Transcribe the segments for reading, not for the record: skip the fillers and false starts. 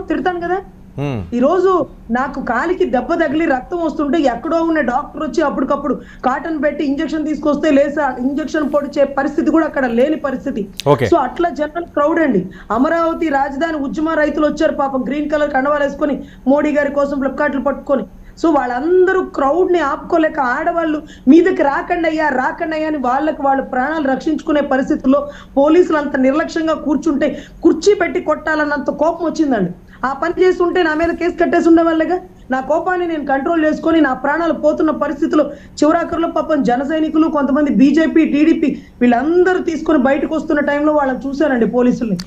తిడతాను కదా. ఈ రోజు నాకు కాలికి దెబ్బ తగిలి రక్తం వస్తుంటే ఎక్కడో ఉన్న డాక్టర్ వచ్చి అప్పటికప్పుడు కాటన్ పెట్టి ఇంజక్షన్ తీసుకొస్తే లేసా ఇంజక్షన్ పొడిచే పరిస్థితి కూడా అక్కడ లేని పరిస్థితి. సో అట్లా జనరల్ క్రౌడ్ అండి. అమరావతి రాజధాని ఉద్యమ రైతులు వచ్చారు పాపం, గ్రీన్ కలర్ కండవాలు వేసుకొని మోడీ గారి కోసం ఫ్లిప్కార్ట్లు పట్టుకొని. సో వాళ్ళందరూ క్రౌడ్ ని ఆపుకోలేక ఆడవాళ్ళు మీదకి రాకండి అయ్యా అని వాళ్ళకి వాళ్ళు ప్రాణాలు రక్షించుకునే పరిస్థితుల్లో పోలీసులు అంత నిర్లక్ష్యంగా కూర్చుంటే కుర్చీ పెట్టి కొట్టాలన్నంత కోపం వచ్చిందండి. ఆ పని చేస్తుంటే నా మీద కేసు కట్టేసి ఉండేవాళ్ళగా. నా కోపాన్ని నేను కంట్రోల్ చేసుకొని నా ప్రాణాలు పోతున్న పరిస్థితిలో చివరాఖరులో పాపం జన సైనికులు, కొంతమంది బీజేపీ, టీడీపీ వీళ్ళందరూ తీసుకొని బయటకు వస్తున్న టైంలో వాళ్ళని చూశానండి పోలీసుల్ని.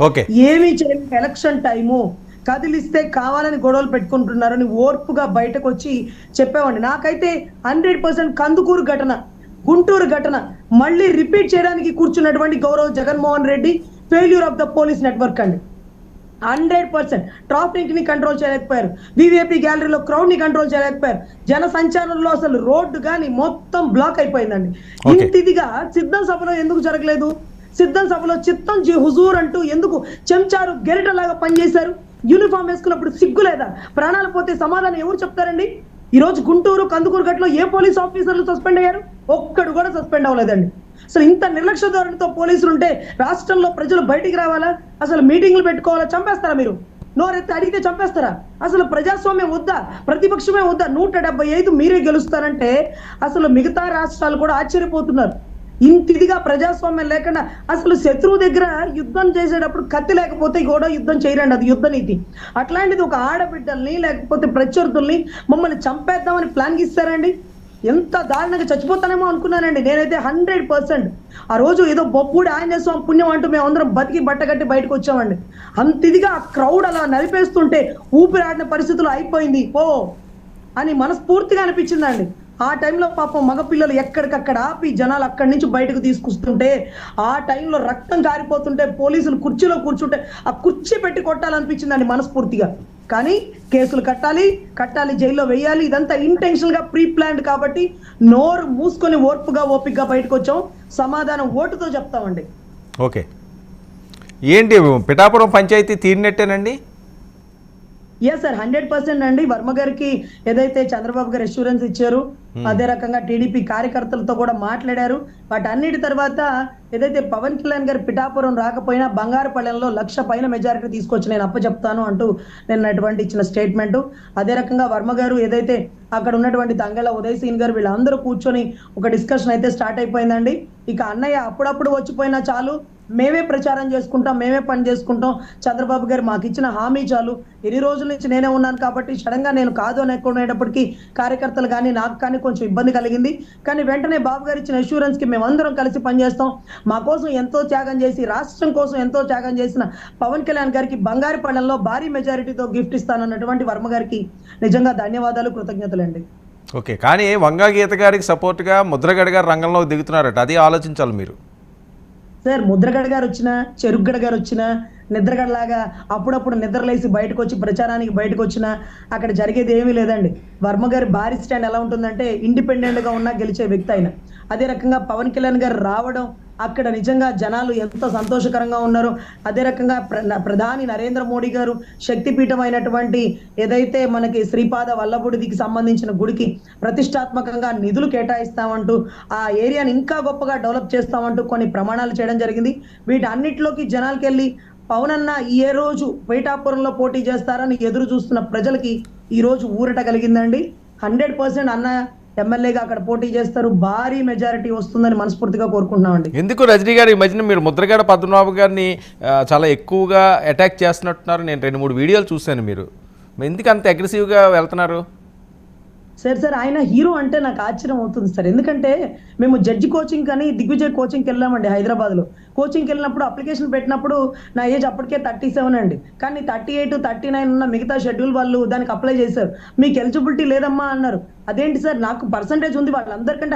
ఏమీ చేయలేదు, ఎలక్షన్ టైము, కదిలిస్తే కావాలని గొడవలు పెట్టుకుంటున్నారని ఓర్పుగా బయటకు వచ్చి చెప్పేవాడిని. నాకైతే 100% కందుకూరు ఘటన, గుంటూరు ఘటన మళ్ళీ రిపీట్ చేయడానికి కూర్చున్నటువంటి గౌరవ Jaganmohan Reddy failure of the police network అండి. 100% ట్రాఫిక్ ని కంట్రోల్ చేయలేకపోయారు, వివిఐపి గ్యాలరీలో క్రౌడ్ ని కంట్రోల్ చేయలేకపోయారు, జన సంచారంలో అసలు రోడ్డు గాని మొత్తం బ్లాక్ అయిపోయిందండి. ఇంతిదిగా సిద్ధం సభలో ఎందుకు జరగలేదు? సిద్ధం సభలో చిత్తం జీ హుజూర్ అంటూ ఎందుకు చెంచారు గెరిటలాగా పనిచేశారు? యూనిఫామ్ వేసుకున్నప్పుడు సిగ్గు లేదా? ప్రాణాలు పోతే సమాధానం ఎవరు చెప్తారండి? ఈ రోజు గుంటూరు కందుకూరు ఘటనలో ఏ పోలీస్ ఆఫీసర్లు సస్పెండ్ అయ్యారు? ఒక్కడు కూడా సస్పెండ్ అవ్వలేదండి. అసలు ఇంత నిర్లక్ష్య ధోరణితో పోలీసులు ఉంటే రాష్ట్రంలో ప్రజలు బయటికి రావాలా? అసలు మీటింగ్లు పెట్టుకోవాలా? చంపేస్తారా మీరు? నోరెత్తి అడిగితే చంపేస్తారా? అసలు ప్రజాస్వామ్యం వద్దా? ప్రతిపక్షమే వద్దా? 175 మీరే గెలుస్తారంటే అసలు మిగతా రాష్ట్రాలు కూడా ఆశ్చర్యపోతున్నారు. ఇంతిదిగా ప్రజాస్వామ్యం లేకుండా అసలు శత్రువు దగ్గర యుద్ధం చేసేటప్పుడు కత్తి లేకపోతే కూడా యుద్ధం చేయరండి, అది యుద్ధ నీతి. అట్లాంటిది ఒక ఆడబిడ్డల్ని లేకపోతే ప్రత్యర్థుల్ని మమ్మల్ని చంపేద్దామని ప్లాన్ ఇస్తారండి. ఎంత దారుణంగా చచ్చిపోతానేమో అనుకున్నానండి నేనైతే 100%. ఆ రోజు ఏదో బొప్పుడి ఆంజనేయ స్వామి పుణ్యం అంటూ మేము అందరం బతికి బట్టగట్టి బయటకు వచ్చామండి. అంతిదిగా ఆ క్రౌడ్ అలా నలిపేస్తుంటే ఊపిరాడిన పరిస్థితులు అయిపోయింది పో అని మనస్ఫూర్తిగా అనిపించిందండి. ఆ టైంలో పాపం మగపిల్లలు ఎక్కడికక్కడ ఆపి జనాలు అక్కడి నుంచి బయటకు తీసుకొస్తుంటే, ఆ టైంలో రక్తం కారిపోతుంటే పోలీసులు కుర్చీలో కూర్చుంటే ఆ కుర్చీ పెట్టి కొట్టాలనిపించిందండి మనస్ఫూర్తిగా. కానీ కేసులు కట్టాలి, జైల్లో వేయాలి, ఇదంతా ఇంటెన్షనల్ గా ప్రీ ప్లాన్డ్ కాబట్టి నోరు మూసుకొని ఓపికగా బయటకు వచ్చాం. సమాధానం ఓటుతో చెప్తామండి. ఓకే, ఏంటి పిఠాపురం పంచాయతీ తీరినట్టేనండి? ఎస్ సార్, 100% అండి. వర్మ గారికి ఏదైతే చంద్రబాబు గారు అష్యూరెన్స్ ఇచ్చారు, అదే రకంగా టీడీపీ కార్యకర్తలతో కూడా మాట్లాడారు. వాటన్నిటి తర్వాత ఏదైతే పవన్ కళ్యాణ్ గారు పిఠాపురం రాకపోయినా బంగారుపల్లెంలో 1,00,000 పైన మెజారిటీ తీసుకొచ్చి నేను అప్పచెప్తాను అంటూ నిన్నటువంటి ఇచ్చిన స్టేట్మెంట్. అదే రకంగా వర్మ గారు ఏదైతే అక్కడ ఉన్నటువంటి తంగెళ్ళ ఉదయ్ సీన్ గారు వీళ్ళందరూ కూర్చొని ఒక డిస్కషన్ అయితే స్టార్ట్ అయిపోయిందండి. ఇక అన్నయ్య అప్పుడప్పుడు వచ్చిపోయినా చాలు, మేమే ప్రచారం చేసుకుంటాం, మేమే పని చేసుకుంటాం, చంద్రబాబు గారు మాకు ఇచ్చిన హామీ చాలు, ఎన్ని రోజుల నుంచి నేనే ఉన్నాను కాబట్టి సడన్ గా నేను కాదు అనేటప్పటికీ కార్యకర్తలు కానీ నాకు కానీ కొంచెం ఇబ్బంది కలిగింది. కానీ వెంటనే బాబు గారు ఇచ్చిన అష్యూరెన్స్ కి మేమందరం కలిసి పనిచేస్తాం, మా కోసం ఎంతో త్యాగం చేసి రాష్ట్రం కోసం ఎంతో త్యాగం చేసిన పవన్ కళ్యాణ్ గారికి బంగారుపల్లెంలో భారీ మెజారిటీతో గిఫ్ట్ ఇస్తానన్నటువంటి వర్మ గారికి నిజంగా ధన్యవాదాలు, కృతజ్ఞతలు అండి. ఓకే, కానీ వంగా గీత గారికి సపోర్ట్గా ముద్రగడ గారు రంగంలో దిగుతున్నారట, అది ఆలోచించాలి మీరు. సార్, ముద్రగడ గారు వచ్చినా, చెరుగ్గడ గారు వచ్చినా, నిద్రగడలాగా అప్పుడప్పుడు నిద్రలేసి బయటకు వచ్చి ప్రచారానికి బయటకు వచ్చినా అక్కడ జరిగేది ఏమీ లేదండి. వర్మ గారి భారీ స్టాండ్ ఎలా ఉంటుందంటే ఇండిపెండెంట్ గా ఉన్నా గెలిచే వ్యక్తి ఆయన. అదే రకంగా పవన్ కళ్యాణ్ గారు రావడం అక్కడ నిజంగా జనాలు ఎంత సంతోషకరంగా ఉన్నారు. అదే రకంగా ప్రధాని నరేంద్ర మోడీ గారు శక్తిపీఠం అయినటువంటి ఏదైతే మనకి శ్రీపాద వల్లభుడికి సంబంధించిన గుడికి ప్రతిష్టాత్మకంగా నిధులు కేటాయిస్తామంటూ ఆ ఏరియాని ఇంకా గొప్పగా డెవలప్ చేస్తామంటూ కొన్ని ప్రమాణాలు చేయడం జరిగింది. వీటన్నిటిలోకి జనాలకి వెళ్ళి పవన్ అన్న ఏ రోజు పిఠాపురంలో పోటీ చేస్తారని ఎదురు చూస్తున్న ప్రజలకి ఈ రోజు ఊరట కలిగిందండి. 100% అన్న ఎమ్మెల్యేగా అక్కడ పోటీ చేస్తారు, భారీ మెజారిటీ వస్తుందని మనస్ఫూర్తిగా కోరుకుంటున్నామండి. ఎందుకు రజనీ గారు ఈ మధ్యన మీరు ముద్రగడ పద్మనాభ గారిని చాలా ఎక్కువగా అటాక్ చేస్తున్నట్టున్నారు? నేను 2-3 వీడియోలు చూశాను. మీరు ఎందుకు అంత అగ్రెసివ్గా వెళ్తున్నారు? సార్ ఆయన హీరో అంటే నాకు ఆశ్చర్యం అవుతుంది సార్. ఎందుకంటే మేము జడ్జి కోచింగ్ అని దిగ్విజయ్ కోచింగ్కి వెళ్ళామండి హైదరాబాద్ లో. కోచింగ్కి వెళ్ళినప్పుడు అప్లికేషన్ పెట్టినప్పుడు నా ఏజ్ అప్పటికే 37 అండి. కానీ 38, 39 ఉన్న మిగతా షెడ్యూల్ వాళ్ళు దానికి అప్లై చేశారు. మీకు ఎలిజిబిలిటీ లేదమ్మా అన్నారు. అదేంటి సార్, నాకు పర్సంటేజ్ ఉంది వాళ్ళందరికంటే